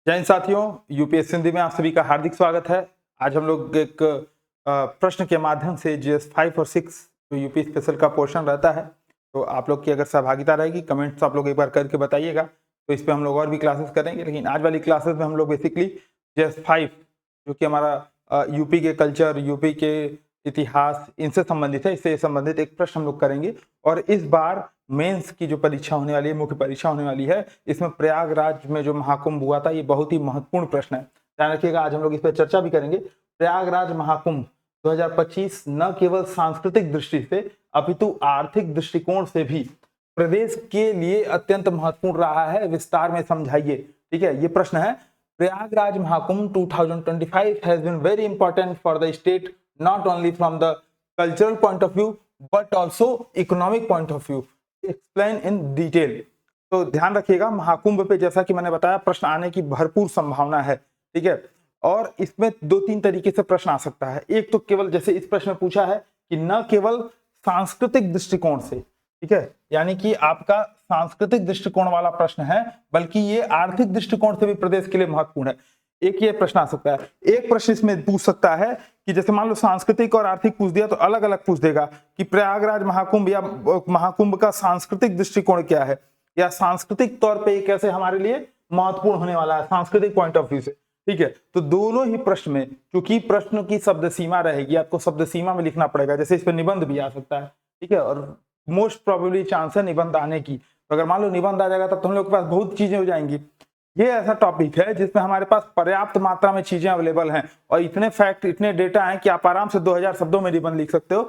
जय हिंद साथियों, यूपीएससी हिंदी में आप सभी का हार्दिक स्वागत है। आज हम लोग एक प्रश्न के माध्यम से जीएस 5 और 6 जो यूपी स्पेशल का पोर्शन रहता है, तो आप लोग की अगर सहभागिता रहेगी, कमेंट्स आप लोग एक बार करके बताइएगा। तो इस पे हम लोग और भी क्लासेस करेंगे, लेकिन आज वाली क्लासेस में हम लोग बेसिकली जीएस 5 जो कि हमारा यूपी के कल्चर, यूपी के इतिहास, इनसे संबंधित है। इससे संबंधित एक प्रश्न हम लोग करेंगे। और इस बार मेंस की जो परीक्षा होने वाली है, मुख्य परीक्षा होने वाली है, इसमें प्रयागराज में जो महाकुंभ हुआ था, ये बहुत ही महत्वपूर्ण प्रश्न है। ध्यान रखिएगा, आज हम लोग इस पर चर्चा भी करेंगे। प्रयागराज महाकुंभ 2025 न केवल सांस्कृतिक दृष्टि से अपितु आर्थिक दृष्टिकोण से भी प्रदेश के लिए अत्यंत महत्वपूर्ण रहा है। विस्तार में समझाइए। ठीक है, ये प्रश्न है। Prayagraj Mahakumbh 2025 has been very important for the state, not only from the cultural point of view but also economic point of view. Explain in detail. तो ध्यान रखिएगा, महाकुंभ पे जैसा कि मैंने बताया प्रश्न आने की भरपूर संभावना है। ठीक है, और इसमें दो तीन तरीके से प्रश्न आ सकता है। एक तो केवल जैसे इस प्रश्न में पूछा है कि न केवल सांस्कृतिक दृष्टिकोण से, ठीक है, यानी कि आपका सांस्कृतिक दृष्टिकोण वाला प्रश्न है, बल्कि ये आर्थिक दृष्टिकोण से भी प्रदेश के लिए महत्वपूर्ण है। एक ये प्रश्न आ सकता है। एक प्रश्न इसमें पूछ सकता है कि जैसे मान लो सांस्कृतिक और आर्थिक पूछ दिया, तो अलग अलग पूछ देगा कि प्रयागराज महाकुंभ या महाकुंभ का सांस्कृतिक दृष्टिकोण क्या है, या सांस्कृतिक तौर पे ये कैसे हमारे लिए महत्वपूर्ण होने वाला है सांस्कृतिक पॉइंट ऑफ व्यू से। ठीक है, तो दोनों ही प्रश्न में क्योंकि प्रश्न की शब्द सीमा रहेगी, आपको शब्द सीमा में लिखना पड़ेगा। जैसे इस पर निबंध भी आ सकता है। ठीक है, और मोस्ट प्रोबेबली चांस है निबंध आने की। तो अगर मान लो निबंध आ जाएगा तब तो हम लोग के पास बहुत चीजें हो जाएंगी। ये ऐसा टॉपिक है जिसमें हमारे पास पर्याप्त मात्रा में चीजें अवेलेबल हैं और इतने फैक्ट, इतने डेटा हैं कि आप आराम से 2000 शब्दों में निबंध लिख सकते हो।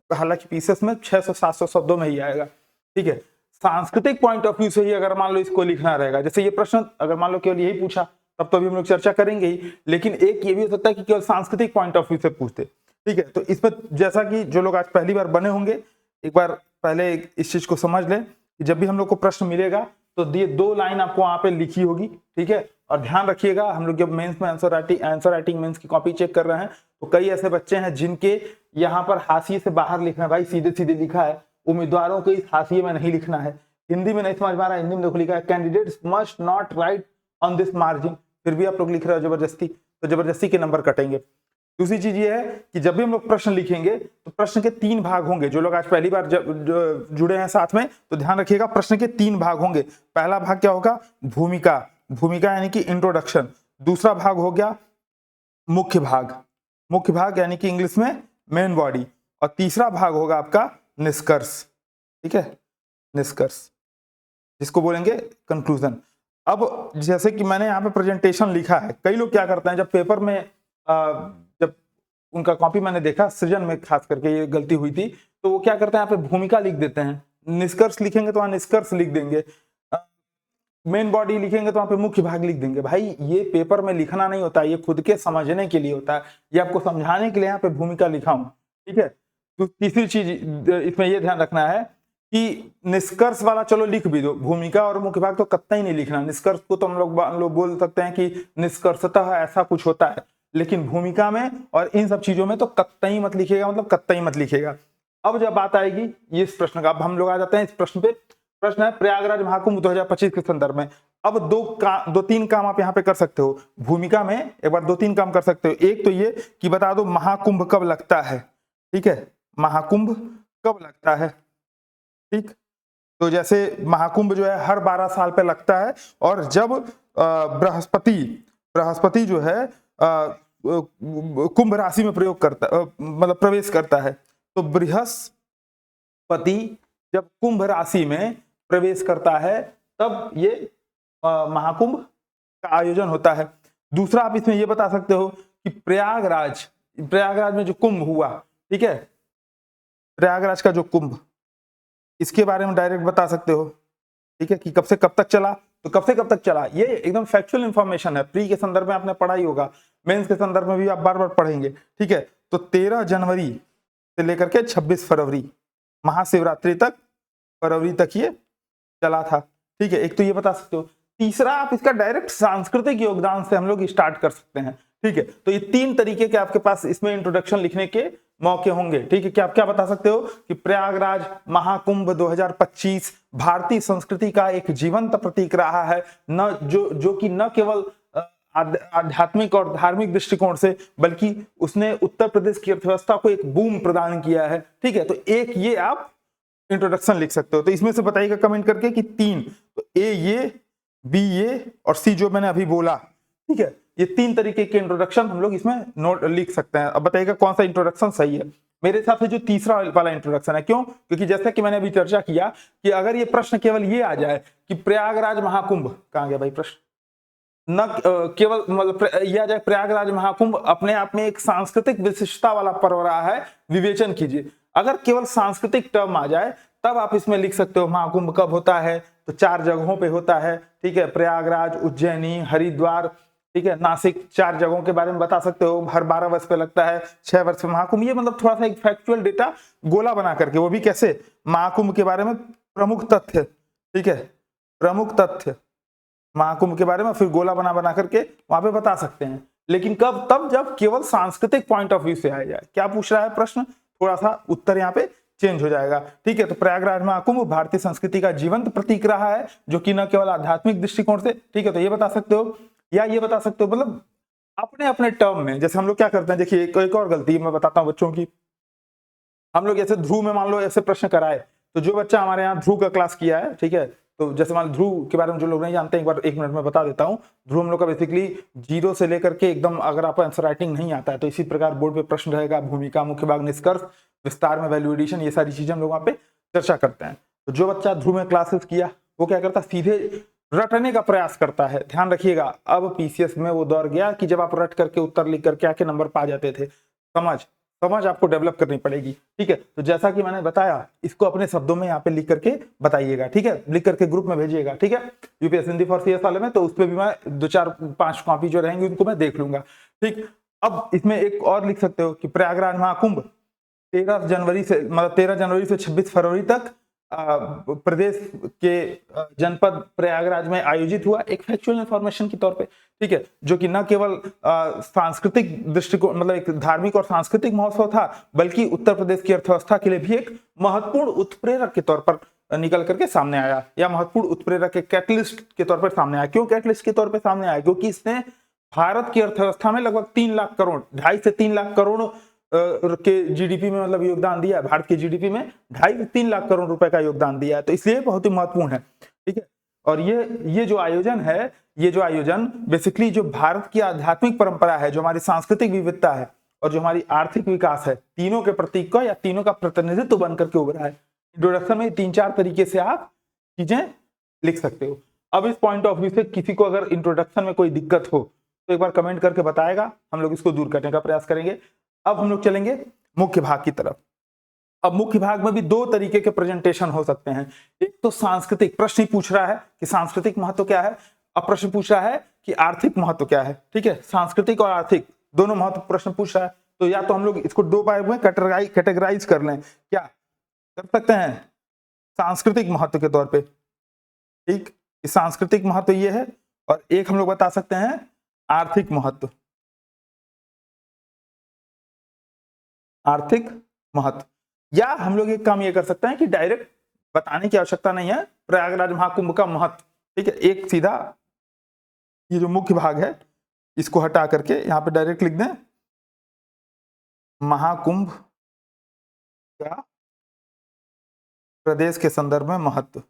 हालांकि पीसेस में 600-700 शब्दों में ही आएगा। ठीक है, सांस्कृतिक पॉइंट ऑफ व्यू से ही अगर मान लो इसको लिखना रहेगा, जैसे ये प्रश्न अगर मान लो केवल यही पूछा तब तो अभी हम लोग चर्चा करेंगे ही, लेकिन एक ये भी हो सकता है कि केवल सांस्कृतिक पॉइंट ऑफ व्यू से पूछते। ठीक है, तो इसमें जैसा कि जो लोग आज पहली बार बने होंगे, एक बार पहले इस चीज को समझ लें कि जब भी हम लोग को प्रश्न मिलेगा तो ये दो लाइन आपको वहां पे लिखी होगी। ठीक है, और ध्यान रखिएगा, हम लोग जब मेंस में आंसर राइटिंग मेंस की कॉपी चेक कर रहे हैं तो कई ऐसे बच्चे हैं जिनके यहाँ पर हाशिए से बाहर लिखना है। भाई सीधे सीधे लिखा है, उम्मीदवारों को इस हाशिए में नहीं लिखना है। हिंदी में नहीं समझ में आ रहा है, हिंदी में देखो लिखा है candidates must not right on this margin, फिर भी आप लोग लिख रहे हो जबरदस्ती, तो जबरदस्ती के नंबर कटेंगे। दूसरी चीज ये है कि जब भी हम लोग प्रश्न लिखेंगे तो प्रश्न के 3 भाग होंगे। जो लोग आज पहली बार जुड़े हैं साथ में, तो ध्यान रखिएगा, प्रश्न के 3 भाग होंगे। पहला भाग क्या होगा? भूमिका, भूमिका यानी कि इंट्रोडक्शन। दूसरा भाग हो गया मुख्य भाग, मुख्य भाग यानी कि इंग्लिश में मेन बॉडी। और तीसरा भाग होगा आपका निष्कर्ष। ठीक है, निष्कर्ष जिसको बोलेंगे कंक्लूजन। अब जैसे कि मैंने यहाँ पे प्रेजेंटेशन लिखा है, कई लोग क्या करते हैं जब पेपर में जब उनका कॉपी मैंने देखा, सृजन में खास करके ये गलती हुई थी, तो वो क्या करते हैं यहाँ पे भूमिका लिख देते हैं। निष्कर्ष लिखेंगे तो वहां निष्कर्ष लिख देंगे, मेन बॉडी लिखेंगे तो वहां पे मुख्य भाग लिख देंगे। भाई ये पेपर में लिखना नहीं होता, ये खुद के समझने के लिए होता है, ये आपको समझाने के लिए यहाँ पे भूमिका लिखा हूं। ठीक है, तो तीसरी चीज इसमें ये ध्यान रखना है कि निष्कर्ष वाला चलो लिख भी दो, भूमिका और मुख्य भाग तो कतई नहीं लिखना। निष्कर्ष को तो हम लोग बोल सकते हैं कि निष्कर्षतः ऐसा कुछ होता है, लेकिन भूमिका में और इन सब चीजों में तो कतई मत लिखिएगा, मतलब कतई मत लिखिएगा। अब जब बात आएगी ये इस प्रश्न का, अब हम लोग आ जाते हैं इस प्रश्न पे। प्रश्न है प्रयागराज महाकुंभ 2025 के संदर्भ में। अब दो तीन काम आप यहाँ पे कर सकते हो। भूमिका में एक बार 2-3 काम कर सकते हो। एक तो ये कि बता दो महाकुंभ कब लगता है। ठीक है, महाकुंभ कब लगता है। ठीक, तो जैसे महाकुंभ जो है हर 12 साल पे लगता है, और जब बृहस्पति जो है कुंभ राशि में मतलब प्रवेश करता है, तो बृहस्पति जब कुंभ राशि में प्रवेश करता है तब ये महाकुंभ का आयोजन होता है। दूसरा आप इसमें ये बता सकते हो कि प्रयागराज में जो कुंभ हुआ, ठीक है, प्रयागराज का जो कुंभ, इसके बारे में डायरेक्ट बता सकते हो। ठीक है, कि कब से कब तक चला, तो कब से कब तक चला, ये एकदम फैक्चुअल इंफॉर्मेशन है। प्री के संदर्भ में आपने पढ़ा ही होगा, मेंस के संदर्भ में भी आप बार बार पढ़ेंगे। ठीक है, तो 13 जनवरी से लेकर के 26 फरवरी, महाशिवरात्रि तक, फरवरी तक ये चला था। ठीक है, एक तो ये बता सकते हो। तीसरा आप इसका डायरेक्ट सांस्कृतिक योगदान से हम लोग स्टार्ट कर सकते हैं। ठीक है, तो ये 3 तरीके के आपके पास इसमें इंट्रोडक्शन लिखने के मौके होंगे। ठीक है, क्या आप क्या बता सकते हो कि प्रयागराज महाकुंभ 2025 भारतीय संस्कृति का एक जीवंत प्रतीक रहा है, न जो कि न केवल आध्यात्मिक और धार्मिक दृष्टिकोण से, बल्कि उसने उत्तर प्रदेश की अर्थव्यवस्था को एक बूम प्रदान किया है। ठीक है, तो एक ये आप इंट्रोडक्शन लिख सकते हो। तो इसमें से बताइएगा कमेंट करके कि 3, तो ए ये, बी ये और सी जो मैंने अभी बोला। ठीक है, ये 3 तरीके के इंट्रोडक्शन हम लोग इसमें नोट लिख सकते हैं। अब बताइएगा कौन सा इंट्रोडक्शन सही है। मेरे हिसाब से जो तीसरा वाला इंट्रोडक्शन है। क्यों? क्योंकि जैसा कि मैंने अभी चर्चा किया कि अगर ये प्रश्न केवल ये आ जाए कि प्रयागराज महाकुंभ, कहाँ गया भाई प्रश्न, न केवल मतलब ये आ जाए प्रयागराज महाकुंभ अपने आप में एक सांस्कृतिक विशिष्टता वाला पर्व रहा है, विवेचन कीजिए। अगर केवल सांस्कृतिक टर्म आ जाए तब आप इसमें लिख सकते हो महाकुंभ कब होता है, तो 4 जगहों पे होता है। ठीक है, प्रयागराज, उज्जैनी, हरिद्वार, ठीक है, नासिक, 4 जगहों के बारे में बता सकते हो। हर 12 वर्ष पे लगता है, 6 वर्ष में महाकुंभ। ये मतलब थोड़ा सा एक फैक्चुअल डेटा गोला बना करके, वो भी कैसे, महाकुंभ के बारे में प्रमुख तथ्य, ठीक है, प्रमुख तथ्य महाकुंभ के बारे में फिर गोला बना बना करके वहां पे बता सकते हैं। लेकिन कब? तब जब केवल सांस्कृतिक पॉइंट ऑफ व्यू से आया जाए। क्या पूछ रहा है प्रश्न, थोड़ा सा उत्तर यहाँ पे चेंज हो जाएगा। ठीक है, तो प्रयागराज महाकुंभ भारतीय संस्कृति का जीवंत प्रतीक रहा है, जो कि न केवल आध्यात्मिक दृष्टिकोण से, ठीक है, तो ये बता सकते हो या ये बता सकते हो, मतलब अपने अपने टर्म में। जैसे हम लोग क्या करते हैं, देखिए एक और गलती मैं बताता हूँ बच्चों की। हम लोग ऐसे ध्रुव में मान लो ऐसे प्रश्न कराए, तो जो बच्चा हमारे यहाँ ध्रुव का क्लास किया है, ठीक है, तो जैसे मान ध्रुव के बारे में जो लोग नहीं जानते, एक बार 1 मिनट में बता देता हूँ। ध्रुव हम लोग का बेसिकली 0 से लेकर के एकदम, अगर आपको आंसर राइटिंग नहीं आता है तो इसी प्रकार बोर्ड पे प्रश्न रहेगा, भूमिका, मुख्य भाग, निष्कर्ष, विस्तार में वैल्यू एडिशन, ये सारी चीजें हम लोग वहाँ पे चर्चा करते हैं। तो जो बच्चा ध्रुव में क्लासेस किया वो क्या करता है, सीधे रटने का प्रयास करता है। ध्यान रखिएगा, अब पीसीएस में वो दौर गया कि जब आप रट करके उत्तर लिख करके आके नंबर पा जाते थे। समझ आपको डेवलप करनी पड़ेगी। ठीक है, तो जैसा कि मैंने बताया, इसको अपने शब्दों में यहाँ पे लिख करके बताइएगा। ठीक है, लिख करके ग्रुप में भेजिएगा। ठीक है, यूपीएससी हिंदी फॉर सीएस वाले में, तो उस पर भी मैं 2, 4, 5 कॉपी जो रहेंगी उनको मैं देख लूंगा। ठीक, अब इसमें एक और लिख सकते हो कि प्रयागराज महाकुंभ 13 जनवरी से, मतलब 13 जनवरी से 26 फरवरी तक प्रदेश के जनपद प्रयागराज में आयोजित हुआ, एक फैक्चुअल इंफॉर्मेशन के तौर पे। ठीक है, जो कि न केवल सांस्कृतिक दृष्टिकोण, मतलब एक धार्मिक और सांस्कृतिक महोत्सव था, बल्कि उत्तर प्रदेश की अर्थव्यवस्था के लिए भी एक महत्वपूर्ण उत्प्रेरक के तौर पर निकल करके सामने आया, या महत्वपूर्ण उत्प्रेरक के कैटलिस्ट के तौर पर सामने आया। क्यों कैटलिस्ट के तौर पर सामने आया? क्योंकि इसने भारत की अर्थव्यवस्था में लगभग 3 लाख करोड़, 2.5 से 3 लाख करोड़ के जीडीपी में मतलब योगदान दिया है। भारत की जीडीपी में 2.5 से 3 लाख करोड़ रुपए का योगदान दिया है, तो इसलिए बहुत ही महत्वपूर्ण है। ठीक है, और ये जो आयोजन है, ये जो आयोजन बेसिकली जो भारत की आध्यात्मिक परंपरा है, जो हमारी सांस्कृतिक विविधता है और जो हमारी आर्थिक विकास है, तीनों के प्रतीक का या तीनों का प्रतिनिधित्व बन करके उभरा है। इंट्रोडक्शन में 3-4 तरीके से आप चीजें लिख सकते हो। अब इस पॉइंट ऑफ व्यू से किसी को अगर इंट्रोडक्शन में कोई दिक्कत हो तो एक बार कमेंट करके बताएगा, हम लोग इसको दूर करने का प्रयास करेंगे। अब हम लोग चलेंगे मुख्य भाग की तरफ। अब मुख्य भाग में भी 2 तरीके के प्रेजेंटेशन हो सकते हैं। एक तो सांस्कृतिक, प्रश्न ही पूछ रहा है कि सांस्कृतिक महत्व क्या है। अब प्रश्न पूछ रहा है कि आर्थिक महत्व क्या है। ठीक है, सांस्कृतिक और आर्थिक दोनों महत्व प्रश्न पूछ रहा है, तो या तो हम लोग इसको 2 भाग में कैटेगराइज कर लें। क्या कर सकते हैं? सांस्कृतिक महत्व के तौर पे। ठीक, सांस्कृतिक महत्व ये है, और एक हम लोग बता सकते हैं आर्थिक महत्व। आर्थिक महत्व, या हम लोग एक काम ये कर सकते हैं कि डायरेक्ट बताने की आवश्यकता नहीं है प्रयागराज महाकुंभ का महत्व। ठीक है, एक सीधा ये जो मुख्य भाग है इसको हटा करके यहाँ पे डायरेक्ट लिख दें महाकुंभ का प्रदेश के संदर्भ में महत्व।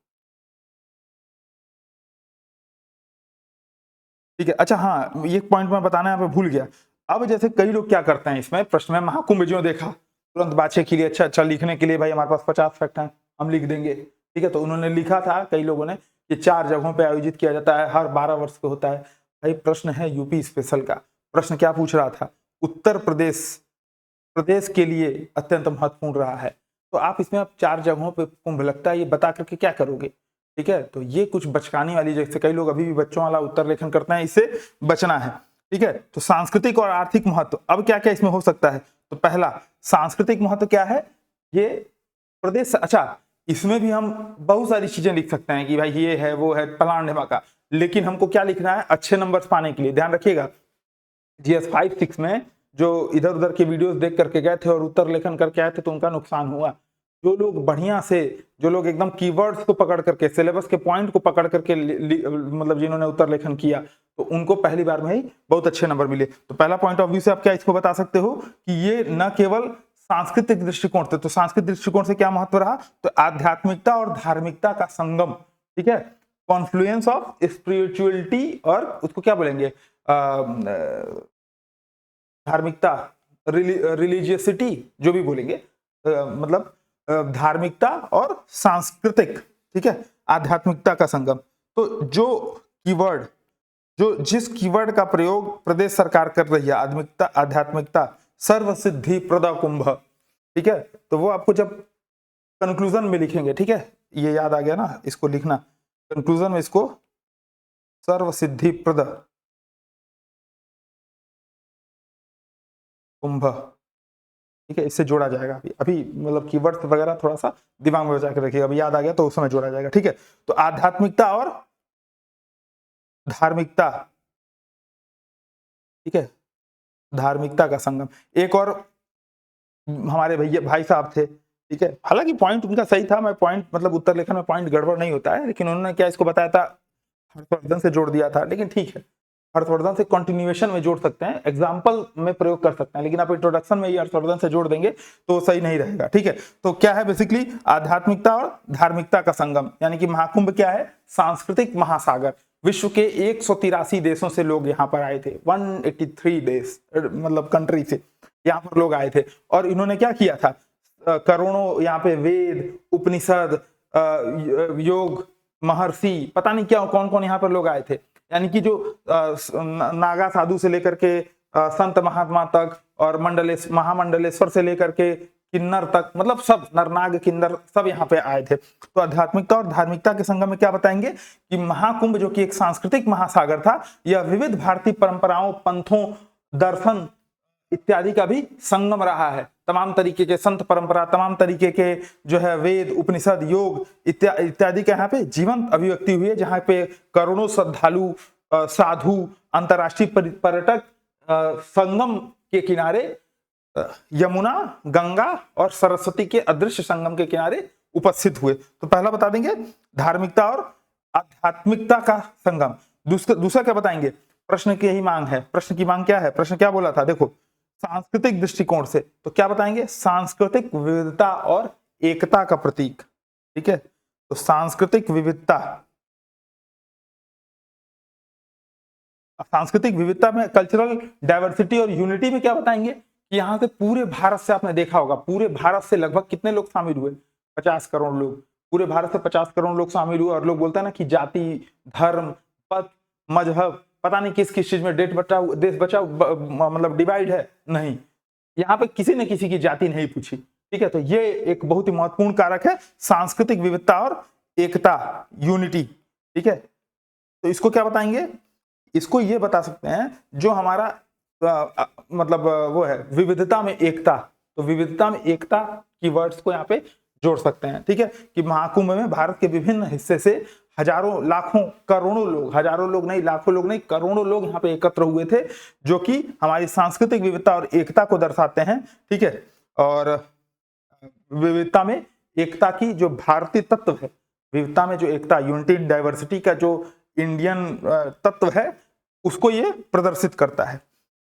ठीक है, अच्छा हाँ, ये पॉइंट मैं बताना यहाँ पे भूल गया। अब जैसे कई लोग क्या करते हैं, इसमें प्रश्न में महाकुंभ जो देखा तुरंत बातचीत के लिए, अच्छा लिखने के लिए भाई हमारे पास 50 फैक्ट हैं, हम लिख देंगे। ठीक है, तो उन्होंने लिखा था कई लोगों ने कि 4 जगहों पे आयोजित किया जाता है, हर 12 वर्ष पे होता है। भाई प्रश्न है यूपी स्पेशल का। प्रश्न क्या पूछ रहा था? उत्तर प्रदेश के लिए अत्यंत महत्वपूर्ण रहा है। तो आप इसमें आप 4 जगहों पे कुंभ लगता है ये बता करके क्या करोगे? ठीक है, तो ये कुछ बचकानी वाली, जैसे कई लोग अभी भी बच्चों वाला उत्तर लेखन करते हैं, इससे बचना है। ठीक है, तो सांस्कृतिक और आर्थिक महत्व, अब क्या क्या इसमें हो सकता है? तो पहला सांस्कृतिक महत्व क्या है? ये प्रदेश, अच्छा इसमें भी हम बहुत सारी चीजें लिख सकते हैं कि भाई ये है, वो है, फलान ढिमाका, लेकिन हमको क्या लिखना है? अच्छे नंबर्स पाने के लिए। ध्यान रखिएगा, GS 5-6 में जो इधर उधर के वीडियोस देख करके गए थे और उत्तर लेखन करके आए थे तो उनका नुकसान हुआ। जो लोग बढ़िया से, जो लोग एकदम कीवर्ड्स को पकड़ करके, सिलेबस के पॉइंट को पकड़ करके मतलब जिन्होंने उत्तर लेखन किया, तो उनको पहली बार में ही बहुत अच्छे नंबर मिले। तो पहला पॉइंट ऑफ व्यू से आप क्या इसको बता सकते हो कि ये न केवल सांस्कृतिक दृष्टिकोण से, तो सांस्कृतिक दृष्टिकोण से क्या महत्व रहा, तो आध्यात्मिकता और धार्मिकता का संगम, ठीक है, कॉन्फ्लुएंस ऑफ स्पिरिचुअलिटी और उसको क्या बोलेंगे, धार्मिकता, रिलीजियसिटी जो भी बोलेंगे, मतलब धार्मिकता और सांस्कृतिक, ठीक है, आध्यात्मिकता का संगम। तो जो कीवर्ड, जो जिस कीवर्ड का प्रयोग प्रदेश सरकार कर रही है, आध्यात्मिकता सर्व सिद्धि प्रदा कुंभ, ठीक है, तो वो आपको जब कंक्लूजन में लिखेंगे, ठीक है, ये याद आ गया ना, इसको लिखना कंक्लूजन में, इसको सर्व सिद्धि प्रद कुंभ, ठीक है, इससे जोड़ा जाएगा। अभी मतलब कीवर्ड्स वगैरह थोड़ा सा दिमाग में बचा के रखिएगा, अभी याद आ गया तो उस समय जोड़ा जाएगा, ठीक है। तो आध्यात्मिकता और धार्मिकता, ठीक है, धार्मिकता का संगम। एक और हमारे भैया भाई साहब थे, ठीक है, हालांकि पॉइंट उनका सही था, मैं पॉइंट मतलब उत्तर लेखन में पॉइंट गड़बड़ नहीं होता है, लेकिन उन्होंने क्या इसको बताया था, हर्षवर्धन से जोड़ दिया था, लेकिन ठीक है, हर्षवर्धन से कंटिन्यूएशन में जोड़ सकते हैं, एग्जाम्पल में प्रयोग कर सकते हैं, लेकिन आप इंट्रोडक्शन में ही हर्षवर्धन से जोड़ देंगे तो सही नहीं रहेगा, ठीक है। तो क्या है बेसिकली, आध्यात्मिकता और धार्मिकता का संगम, यानी कि महाकुंभ क्या है, सांस्कृतिक महासागर। विश्व के 183 देशों से लोग यहाँ पर आए थे, 183 देश मतलब कंट्री से यहाँ पर लोग आए थे, और इन्होंने क्या किया था, करोड़ों यहाँ पे वेद, उपनिषद, योग, महर्षि, पता नहीं क्या कौन कौन यहाँ पर लोग आए थे, यानी कि जो नागा साधु से लेकर के संत महात्मा तक, और महामंडलेश्वर से लेकर के किन्नर तक, मतलब सब नरनाग किन्नर सब यहाँ पे आए थे। तो आध्यात्मिकता और धार्मिकता के संगम में क्या बताएंगे कि महाकुंभ जो कि एक सांस्कृतिक महासागर था, यह विविध भारतीय परंपराओं, पंथों, दर्शन इत्यादि का भी संगम रहा है। तमाम तरीके के संत परंपरा, तमाम तरीके के जो है वेद, उपनिषद, योग इत्यादि का यहाँ पे जीवंत अभिव्यक्ति हुई है, जहाँ पे करोड़ों श्रद्धालु, साधु, अंतर्राष्ट्रीय पर्यटक संगम के किनारे, यमुना, गंगा और सरस्वती के अदृश्य संगम के किनारे उपस्थित हुए। तो पहला बता देंगे धार्मिकता और आध्यात्मिकता का संगम। दूसरा क्या बताएंगे, प्रश्न की यही मांग है, प्रश्न की मांग क्या है, प्रश्न क्या बोला था, देखो सांस्कृतिक दृष्टिकोण से, तो क्या बताएंगे, सांस्कृतिक विविधता और एकता का प्रतीक, ठीक है। तो सांस्कृतिक विविधता, सांस्कृतिक विविधता में कल्चरल डाइवर्सिटी और यूनिटी में क्या बताएंगे कि यहाँ से पूरे भारत से, आपने देखा होगा पूरे भारत से लगभग कितने लोग शामिल हुए, 50 करोड़ लोग, पूरे भारत से 50 करोड़ लोग शामिल हुए। और लोग बोलते हैं ना कि जाति, धर्म, पथ, मजहब, पता नहीं किस किस चीज में देश बचाओ मतलब डिवाइड है, नहीं, यहाँ पे किसी ने किसी की जाति नहीं पूछी, ठीक है। तो ये एक बहुत ही महत्वपूर्ण कारक है, सांस्कृतिक विविधता और एकता, यूनिटी, ठीक है। तो इसको क्या बताएंगे, इसको ये बता सकते हैं जो हमारा मतलब वो है विविधता में एकता, तो विविधता में एकता की वर्ड्स को यहाँ पे जोड़ सकते हैं, ठीक है, कि महाकुंभ में भारत के विभिन्न हिस्से से हजारों, लाखों, करोड़ों लोग, हजारों लोग नहीं, लाखों लोग नहीं, करोड़ों लोग यहाँ पे एकत्र हुए थे, जो कि हमारी सांस्कृतिक विविधता और एकता को दर्शाते हैं, ठीक है। और विविधता में एकता की जो भारतीय तत्व है, विविधता में जो एकता, यूनिटी इन डाइवर्सिटी का जो इंडियन तत्व है, उसको ये प्रदर्शित करता है।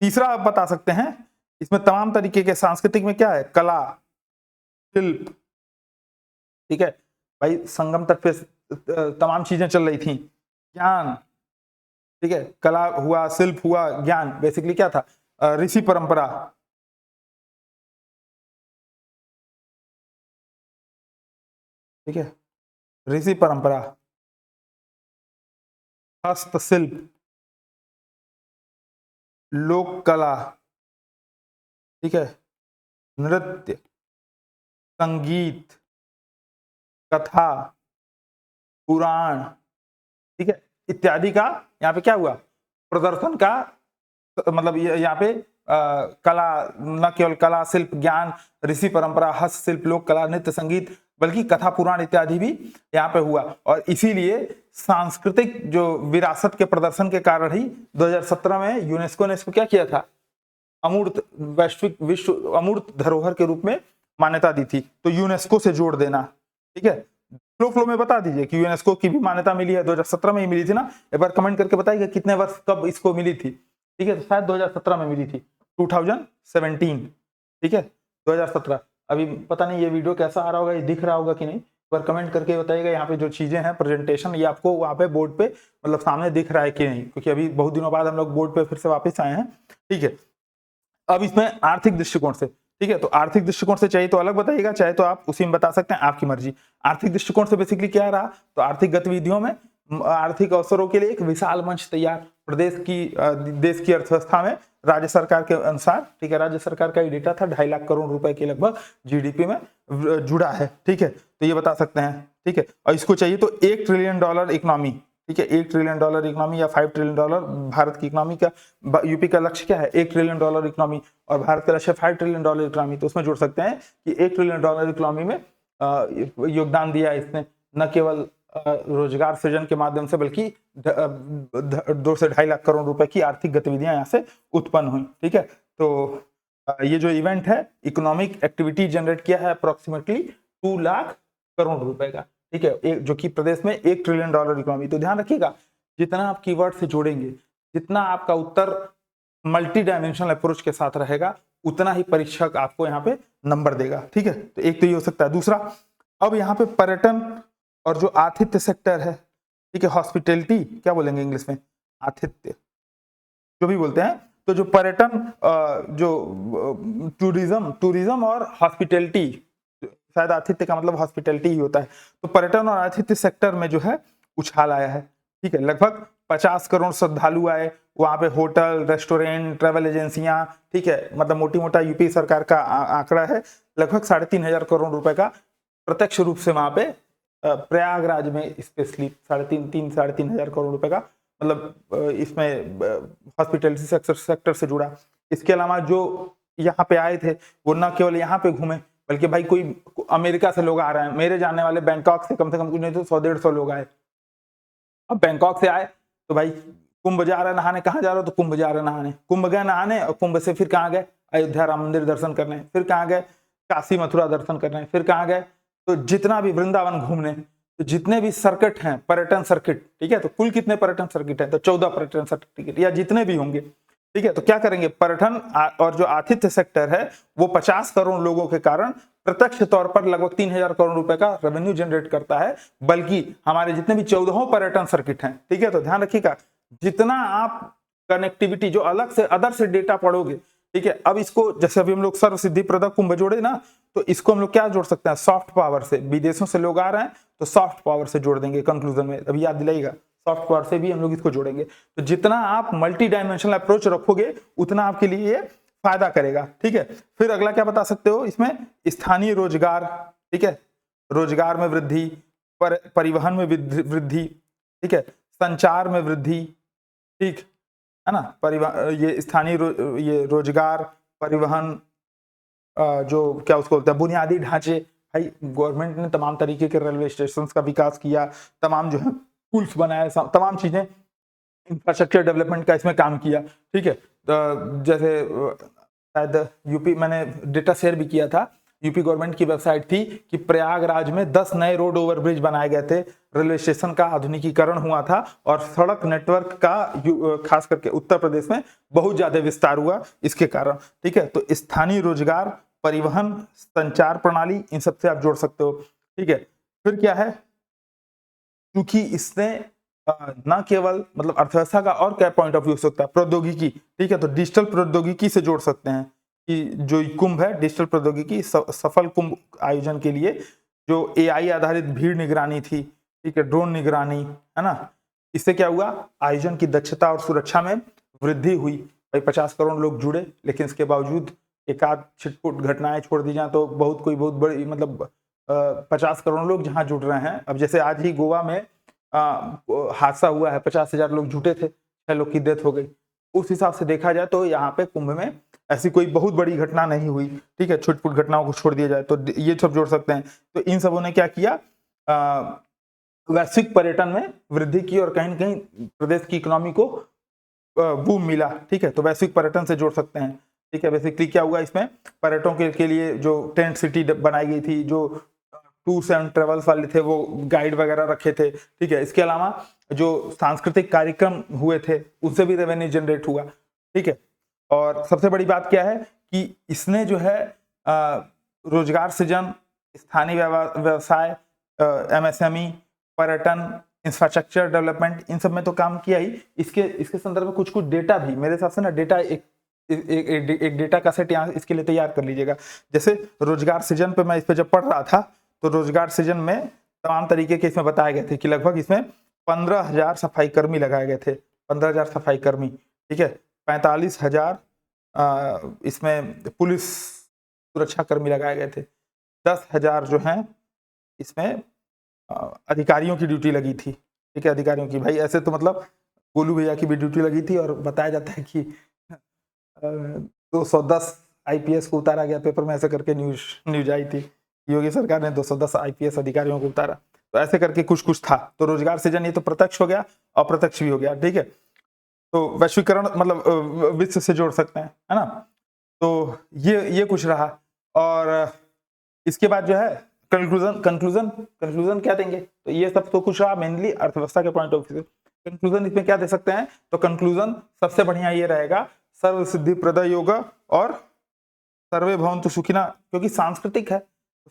तीसरा आप बता सकते हैं, इसमें तमाम तरीके के सांस्कृतिक में क्या है, कला, शिल्प, ठीक है भाई, संगम तट पे तमाम चीजें चल रही थी, ज्ञान, ठीक है, कला हुआ, शिल्प हुआ, ज्ञान, बेसिकली क्या था, ऋषि परंपरा, ठीक है, ऋषि परंपरा, हस्तशिल्प, लोक कला, ठीक है, नृत्य, संगीत, कथा, पुराण, ठीक है, इत्यादि का यहाँ पे क्या हुआ, प्रदर्शन का, मतलब यहाँ पे कला, न केवल कला, शिल्प, ज्ञान, ऋषि परंपरा, हस्तशिल्प, लोक कला, नृत्य, संगीत, बल्कि कथा, पुराण इत्यादि भी यहाँ पे हुआ। और इसीलिए सांस्कृतिक जो विरासत के प्रदर्शन के कारण ही 2017 में यूनेस्को ने इसको क्या किया था, अमूर्त वैश्विक विश्व अमूर्त धरोहर के रूप में मान्यता दी थी, तो यूनेस्को से जोड़ देना। ठीक है, फ्लो में बता दीजिए कि यूनेस्को की भी मान्यता मिली है, 2017 में ही मिली थी ना, एक बार कमेंट करके बताइए कितने वर्ष कब इसको मिली थी। ठीक है, तो शायद 2017 में मिली थी, 2017। ठीक है, 2017। अभी पता नहीं ये वीडियो कैसा आ रहा होगा, ये दिख रहा होगा कि नहीं, पर कमेंट करके बताइएगा। यहाँ पे जो चीजें हैं प्रेजेंटेशन, ये आपको वहाँ पे बोर्ड पे मतलब सामने दिख रहा है कि नहीं, क्योंकि अभी बहुत दिनों बाद हम लोग बोर्ड पे फिर से वापस आए हैं। ठीक है, अब इसमें आर्थिक दृष्टिकोण से, ठीक है, तो आर्थिक दृष्टिकोण से चाहिए तो अलग बताइएगा, चाहे तो आप उसी में बता सकते हैं, आपकी मर्जी। आर्थिक दृष्टिकोण से बेसिकली क्या रहा, तो आर्थिक गतिविधियों में आर्थिक अवसरों के लिए एक विशाल मंच तैयार, प्रदेश की देश की अर्थव्यवस्था में राज्य सरकार के अनुसार, ठीक है, राज्य सरकार का डेटा था 2.5 लाख करोड़ रुपए के लगभग जीडीपी में जुड़ा है। ठीक है, तो ये बता सकते हैं। ठीक है, और इसको चाहिए तो $1 ट्रिलियन इकोनॉमी। ठीक है, $1 ट्रिलियन इकोनॉमी या $5 ट्रिलियन भारत की इकोनॉमी का, यूपी का लक्ष्य क्या है, $1 ट्रिलियन इकोनॉमी, और भारत का लक्ष्य $5 ट्रिलियन इकोनॉमी। तो उसमें जोड़ सकते हैं कि $1 ट्रिलियन इकोनॉमी में योगदान दिया इसने, न केवल रोजगार सृजन के माध्यम से, बल्कि 2 से 2.5 लाख करोड़ रुपए की आर्थिक गतिविधियां यहाँ से उत्पन्न हुई। ठीक है, तो ये जो इवेंट है, इकोनॉमिक एक्टिविटी जनरेट किया है अप्रोक्सीमेटली 2 लाख करोड़ रुपए का। ठीक है, जो कि प्रदेश में $1 ट्रिलियन इकोनॉमी। तो ध्यान रखिएगा, जितना आप कीवर्ड से जोड़ेंगे, जितना आपका उत्तर मल्टी डायमेंशनल अप्रोच के साथ रहेगा, उतना ही परीक्षक आपको यहाँ पे नंबर देगा। ठीक है, तो एक तो ये हो सकता है। दूसरा, अब यहाँ पे पर्यटन और जो आतिथ्य सेक्टर है, ठीक है, हॉस्पिटैलिटी क्या बोलेंगे इंग्लिश में, आतिथ्य जो भी बोलते हैं, तो जो पर्यटन, जो टूरिज्म और हॉस्पिटैलिटी, शायद आतिथ्य का मतलब हॉस्पिटैलिटी ही होता है, तो पर्यटन और आतिथ्य सेक्टर में जो है उछाल आया है। ठीक है, लगभग 50 करोड़ श्रद्धालु आए वहां पे, होटल, रेस्टोरेंट, ट्रैवल एजेंसियां, ठीक है, मतलब मोटी मोटा यूपी सरकार का आंकड़ा है, लगभग 3.5 करोड़ रुपए का प्रत्यक्ष रूप से वहां पे प्रयागराज में स्पेशली 3.5 करोड़ रुपए का, मतलब इसमें हॉस्पिटैलिटी सेक्टर से जुड़ा। इसके अलावा जो यहाँ पे आए थे वो न केवल यहाँ पे घूमे, बल्कि भाई कोई अमेरिका से लोग आ रहे हैं, मेरे जानने वाले बैंकॉक से कम कुछ नहीं तो 100-150 लोग आए। अब बैंकॉक से आए तो भाई कुंभ जा रहे नहाने, कहाँ जा रहे हो, तो कुंभ जा रहे नहाने, कुंभ गए नहाने, और कुंभ से फिर कहाँ गए, अयोध्या राम मंदिर दर्शन करने, फिर कहाँ गए, काशी मथुरा दर्शन करने, फिर कहाँ गए, तो जितना भी वृंदावन घूमने, तो जितने भी सर्किट हैं पर्यटन सर्किट, ठीक है, तो कुल कितने पर्यटन सर्किट हैं, तो 14 पर्यटन सर्किट या जितने भी होंगे। ठीक है, तो क्या करेंगे, पर्यटन और जो आतिथ्य सेक्टर है वो 50 करोड़ लोगों के कारण प्रत्यक्ष तौर पर लगभग 3,000 करोड़ रुपए का रेवेन्यू जनरेट करता है, बल्कि हमारे जितने भी 14 पर्यटन सर्किट हैं। ठीक है, तो ध्यान रखिएगा, जितना आप कनेक्टिविटी जो अलग से अदर से डेटा पढ़ोगे, ठीक है, अब इसको जैसे अभी हम लोग सर्व सिद्धि प्रदक कुंभ जोड़े ना, तो इसको हम लोग क्या जोड़ सकते हैं, सॉफ्ट पावर से, विदेशों से लोग आ रहे हैं तो सॉफ्ट पावर से जोड़ देंगे कंक्लूजन में, अभी याद दिलाइएगा, सॉफ्ट पावर से भी हम लोग इसको जोड़ेंगे। तो जितना आप मल्टी डायमेंशनल अप्रोच रखोगे उतना आपके लिए ये फायदा करेगा। ठीक है, फिर अगला क्या बता सकते हो इसमें, स्थानीय रोजगार, ठीक है, रोजगार में वृद्धि, परिवहन में वृद्धि, ठीक है, संचार में वृद्धि, ठीक है ना, परिवहन, ये स्थानीय ये रोजगार, परिवहन, जो क्या उसको बोलते हैं, बुनियादी ढांचे, भाई गवर्नमेंट ने तमाम तरीके के रेलवे स्टेशन का विकास किया, तमाम जो है पुल्स बनाए, तमाम चीजें, इंफ्रास्ट्रक्चर डेवलपमेंट का इसमें काम किया। ठीक है, जैसे शायद यूपी, मैंने डेटा शेयर भी किया था, यूपी गवर्नमेंट की वेबसाइट थी कि प्रयागराज में 10 नए रोड ओवर ब्रिज बनाए गए थे, रेलवे स्टेशन का आधुनिकीकरण हुआ था, और सड़क नेटवर्क का खास करके उत्तर प्रदेश में बहुत ज्यादा विस्तार हुआ इसके कारण। ठीक है, तो स्थानीय रोजगार, परिवहन, संचार प्रणाली, इन सबसे आप जोड़ सकते हो। ठीक है, फिर क्या है, क्योंकि इसने न केवल मतलब अर्थव्यवस्था का और क्या पॉइंट ऑफ व्यू हो सकता है, प्रौद्योगिकी। ठीक है, तो डिजिटल प्रौद्योगिकी से जोड़ सकते हैं कि जो कुंभ है, डिजिटल प्रौद्योगिकी, सफल कुंभ आयोजन के लिए जो AI आधारित भीड़ निगरानी थी, ठीक है, ड्रोन निगरानी, है ना, इससे क्या हुआ, आयोजन की दक्षता और सुरक्षा में वृद्धि हुई। भाई 50 करोड़ लोग जुड़े, लेकिन इसके बावजूद एक आध छिटपुट घटनाएं छोड़ दी जाए तो बहुत बड़ी, मतलब 50 करोड़ लोग जहां जुड़ रहे हैं, अब जैसे आज ही गोवा में हादसा हुआ है, 50,000 लोग जुटे थे, 6 लोग की डेथ हो गई, उस हिसाब से देखा जाए तो यहाँ पे कुंभ में ऐसी कोई बहुत बड़ी घटना नहीं हुई। ठीक है, छुटपुट घटनाओं को छोड़ दिया जाए तो ये सब जोड़ सकते हैं। तो इन सबों ने क्या किया, वैश्विक पर्यटन में वृद्धि की और कहीं न कहीं प्रदेश की इकोनॉमी को बूम मिला। ठीक है, तो वैश्विक पर्यटन से जोड़ सकते हैं। ठीक है, बेसिकली क्या हुआ इसमें, पर्यटकों के लिए जो टेंट सिटी बनाई गई थी, जो टूर्स एंड ट्रेवल्स वाले थे वो गाइड वगैरह रखे थे। ठीक है, इसके अलावा जो सांस्कृतिक कार्यक्रम हुए थे उससे भी रेवेन्यू जनरेट हुआ। ठीक है, और सबसे बड़ी बात क्या है कि इसने जो है रोजगार सृजन, स्थानीय व्यवसाय, एमएसएमई, पर्यटन, इंफ्रास्ट्रक्चर डेवलपमेंट, इन सब में तो काम किया ही। इसके संदर्भ में कुछ डेटा भी मेरे हिसाब से ना, डेटा एक डेटा का सेट यहाँ इसके लिए तैयार कर लीजिएगा। जैसे रोजगार सृजन पे मैं इस पे जब पढ़ रहा था तो रोजगार सृजन में तमाम तरीके के इसमें बताए गए थे कि लगभग इसमें 15,000 सफाई कर्मी लगाए गए थे, 15,000 सफाई कर्मी। ठीक है, 45,000 इसमें पुलिस सुरक्षा कर्मी लगाए गए थे, 10,000 जो हैं इसमें अधिकारियों की ड्यूटी लगी थी। ठीक है, अधिकारियों की, भाई ऐसे तो मतलब गोलू भैया की भी ड्यूटी लगी थी, और बताया जाता है कि 210 आईपीएस को उतारा गया पेपर में, ऐसे करके न्यूज आई थी, योगी सरकार ने 210 आईपीएस अधिकारियों को उतारा। तो ऐसे करके कुछ था। तो रोजगार सृजन ये तो प्रत्यक्ष हो गया, अप्रत्यक्ष भी हो गया। ठीक है, तो वैश्वीकरण मतलब विश्व से जोड़ सकते हैं, है ना। तो ये कुछ रहा, और इसके बाद जो है कंक्लूजन क्या देंगे, तो ये सब तो कुछ रहा मेनली अर्थव्यवस्था के पॉइंट ऑफ व्यू से। कंक्लूजन इसमें क्या दे सकते हैं, तो कंक्लूजन सबसे बढ़िया ये रहेगा, सर्व सिद्धि प्रद योग और सर्वे भवन्तु सुखिना, क्योंकि सांस्कृतिक है,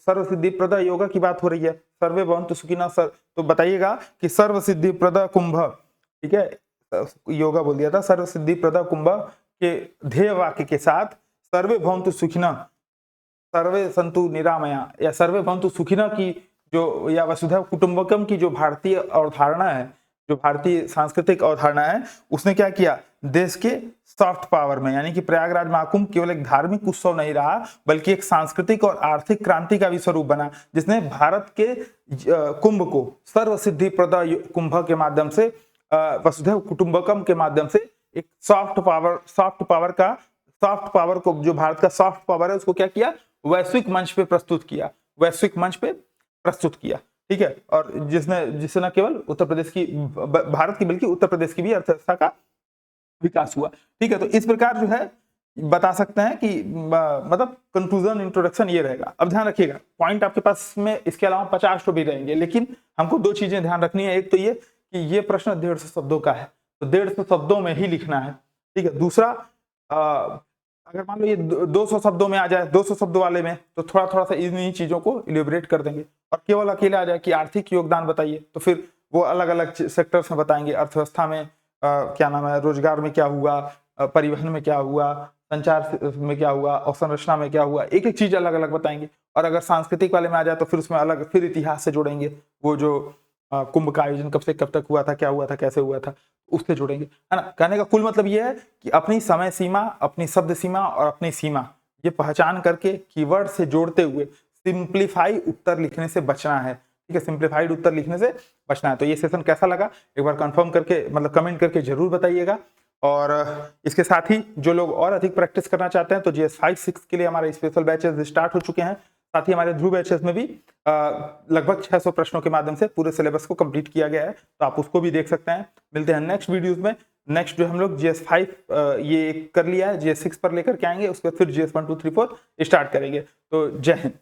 सर्व सिद्धि प्रद योग की बात हो रही है, सर्वे भवन्तु सुखिना तो बताइएगा कि सर्व सिद्धि प्रद कुंभ, ठीक है, योगा बोल दिया था, सर्व सिद्धि प्रद कुंभ के ध्येय वाक्य के साथ सर्वे भवन्तु सुखिना, सर्वे संतु निरामया या सर्वे भवन्तु सुखिना की जो, या वसुधैव कुटुंबकम की जो भारतीय अवधारणा है, जो भारतीय सांस्कृतिक अवधारणा है, उसने क्या किया, देश के सॉफ्ट पावर में, यानी कि प्रयागराज महाकुंभ केवल एक धार्मिक उत्सव नहीं रहा बल्कि एक सांस्कृतिक और आर्थिक क्रांति का भी स्वरूप बना, जिसने भारत के कुंभ को सर्व सिद्धि प्रद कुंभ के माध्यम से, वसुधैव कुटुंबकम के माध्यम से एक सॉफ्ट पावर को, जो भारत का सॉफ्ट पावर है, उसको क्या किया, वैश्विक मंच पे प्रस्तुत किया। ठीक है, और जिससे न केवल उत्तर प्रदेश की, भारत की, बल्कि उत्तर प्रदेश की भी अर्थव्यवस्था का विकास हुआ। ठीक है, तो इस प्रकार जो है बता सकते हैं कि मतलब कंक्लूजन, इंट्रोडक्शन ये रहेगा। अब ध्यान रखिएगा, पॉइंट आपके पास में इसके अलावा 50 भी रहेंगे, लेकिन हमको 2 चीजें ध्यान रखनी है। एक तो ये कि ये प्रश्न 150 शब्दों का है, तो 150 शब्दों में ही लिखना है। ठीक है, दूसरा, अगर मान लो ये 200 शब्दों में आ जाए, 200 शब्दों वाले में, तो थोड़ा सा इन्हीं चीजों को इलेबोरेट कर देंगे। और केवल अकेले आ जाए कि आर्थिक योगदान बताइए, तो फिर वो अलग अलग सेक्टर्स में बताएंगे, अर्थव्यवस्था में क्या नाम है, रोजगार में क्या हुआ, परिवहन में क्या हुआ, संचार में क्या हुआ, अवसंरचना में क्या हुआ, एक एक चीज अलग अलग बताएंगे। और अगर सांस्कृतिक वाले में आ जाए तो फिर उसमें अलग, फिर इतिहास से जोड़ेंगे, वो जो कुंभ का आयोजन कब से कब तक हुआ था, क्या हुआ था, कैसे हुआ था, उससे जोड़ेंगे, है ना। कहने का कुल मतलब ये है कि अपनी समय सीमा, अपनी शब्द सीमा और अपनी सीमा ये पहचान करके कीवर्ड से जोड़ते हुए सिंप्लीफाई उत्तर लिखने से बचना है। ठीक है, सिंप्लीफाइड उत्तर लिखने से बचना है। तो ये सेशन कैसा लगा एक बार कंफर्म करके, मतलब कमेंट करके जरूर बताइएगा। और इसके साथ ही जो लोग और अधिक प्रैक्टिस करना चाहते हैं तो GS 5-6 के लिए हमारे स्पेशल बैचेस स्टार्ट हो चुके हैं। साथ ही हमारे ध्रुव बैचेस में भी लगभग 600 प्रश्नों के माध्यम से पूरे सिलेबस को कंप्लीट किया गया है, तो आप उसको भी देख सकते हैं। मिलते हैं नेक्स्ट वीडियोस में। नेक्स्ट जो हम लोग GS 5 ये कर लिया है, GS 6 पर लेकर के आएंगे, उसके बाद फिर GS 1, 2, 3, 4 स्टार्ट करेंगे। तो जय हिंद।